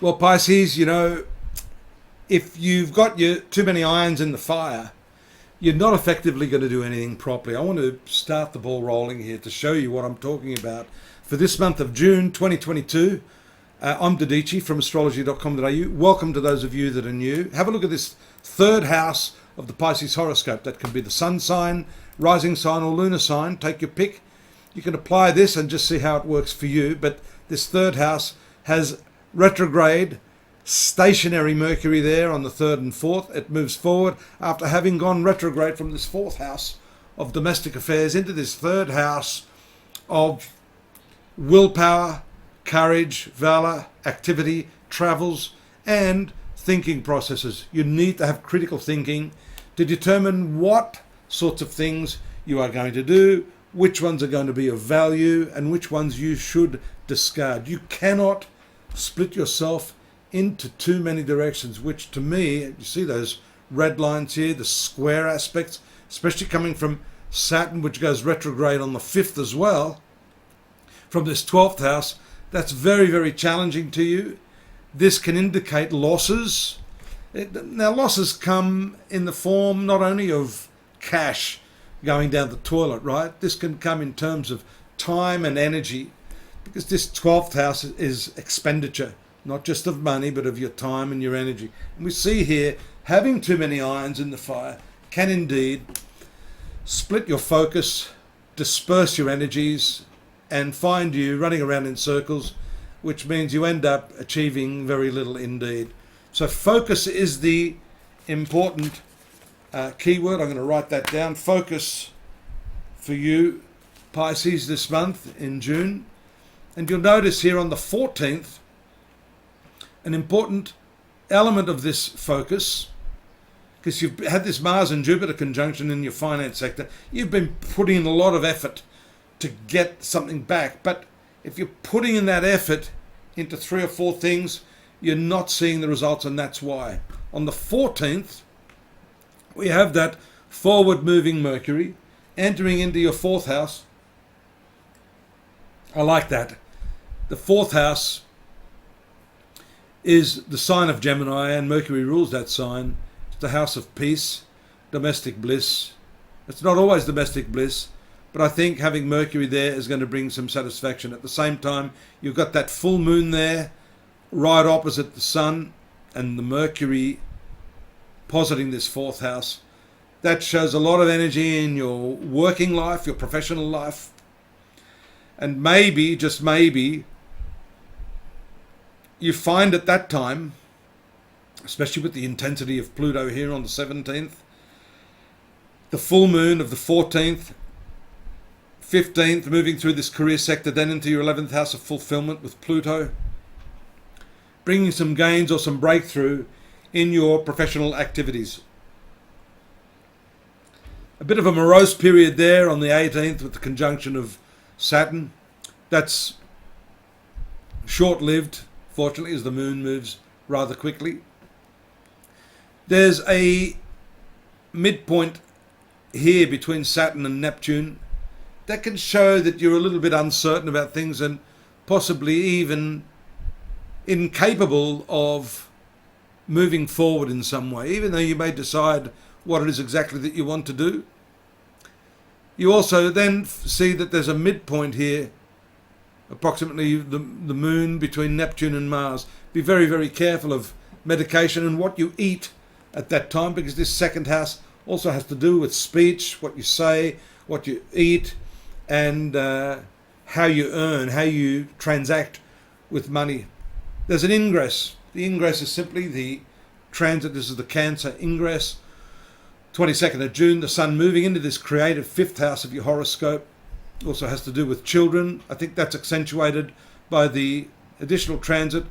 Well, Pisces, if you've got too many irons in the fire, you're not effectively going to do anything properly. I want to start the ball rolling here to show you what I'm talking about. For this month of June 2022, I'm Dodici from astrology.com.au. Welcome to those of you that are new. Have a look at this third house of the Pisces horoscope. That can be the sun sign, rising sign, or lunar sign. Take your pick. You can apply this and just see how it works for you. But this third house has retrograde stationary Mercury there on the 3rd and 4th. It moves forward after having gone retrograde from this 4th house of domestic affairs into this 3rd house of willpower, courage, valor, activity, travels, and thinking processes. You need to have critical thinking to determine what sorts of things you are going to do, which ones are going to be of value, and which ones you should discard. You cannot split yourself into too many directions, which to me, you see those red lines here, the square aspects, especially coming from Saturn, which goes retrograde on the 5th as well, from this 12th house. That's very, very challenging to you. This can indicate losses. Now, losses come in the form not only of cash going down the toilet, right? This can come in terms of time and energy, because this 12th house is expenditure, not just of money, but of your time and your energy. And we see here, having too many irons in the fire can indeed split your focus, disperse your energies, and find you running around in circles, which means you end up achieving very little indeed. So focus is the important keyword. I'm going to write that down. Focus for you, Pisces, this month in June. And you'll notice here on the 14th, an important element of this focus, because you've had this Mars and Jupiter conjunction in your finance sector. You've been putting in a lot of effort to get something back. But if you're putting in that effort into 3 or 4 things, you're not seeing the results, and that's why. On the 14th, we have that forward-moving Mercury entering into your 4th house. I like that. The 4th house is the sign of Gemini, and Mercury rules that sign. It's the house of peace, domestic bliss. It's not always domestic bliss, but I think having Mercury there is going to bring some satisfaction. At the same time, you've got that full moon there, right opposite the sun, and the Mercury positing this 4th house. That shows a lot of energy in your working life, your professional life. And maybe, just maybe, you find at that time, especially with the intensity of Pluto here on the 17th, the full moon of the 14th, 15th, moving through this career sector, then into your 11th house of fulfillment with Pluto, bringing some gains or some breakthrough in your professional activities. A bit of a morose period there on the 18th with the conjunction of Saturn. That's short-lived, fortunately, as the moon moves rather quickly. There's a midpoint here between Saturn and Neptune that can show that you're a little bit uncertain about things and possibly even incapable of moving forward in some way, even though you may decide what it is exactly that you want to do. You also then see that there's a midpoint here, approximately the moon between Neptune and Mars. Be very, very careful of medication and what you eat at that time, because this 2nd house also has to do with speech, what you say, what you eat, and how you earn, how you transact with money. There's an ingress. The ingress is simply the transit. This is the Cancer ingress. 22nd of June, the sun moving into this creative 5th house of your horoscope. Also has to do with children. I think that's accentuated by the additional transit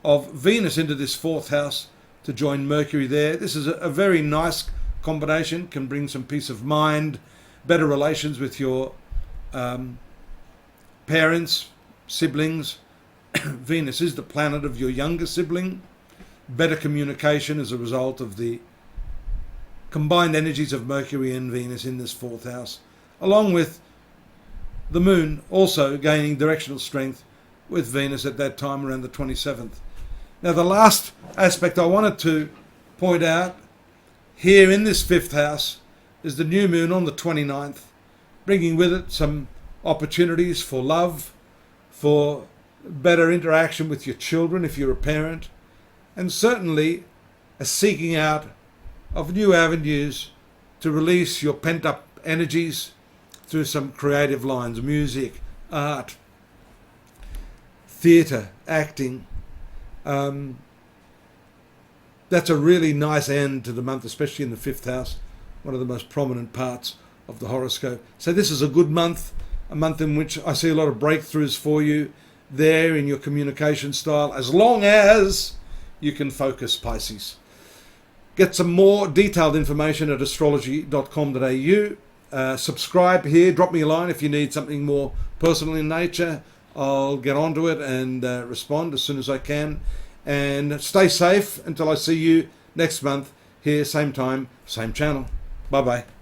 of Venus into this 4th house to join Mercury there. This is a very nice combination, can bring some peace of mind, better relations with your parents, siblings. Venus is the planet of your younger sibling. Better communication as a result of the combined energies of Mercury and Venus in this 4th house, along with the moon also gaining directional strength with Venus at that time around the 27th. Now, the last aspect I wanted to point out here in this fifth house is the new moon on the 29th, bringing with it some opportunities for love, for better interaction with your children if you're a parent, and certainly a seeking out of new avenues to release your pent-up energies through some creative lines: music, art, theatre, acting. That's a really nice end to the month, especially in the fifth house, one of the most prominent parts of the horoscope. So this is a good month, a month in which I see a lot of breakthroughs for you there in your communication style, as long as you can focus, Pisces. Get some more detailed information at astrology.com.au. Subscribe here, drop me a line if you need something more personal in nature. I'll get onto it and respond as soon as I can. And stay safe until I see you next month here, same time, same channel. Bye-bye.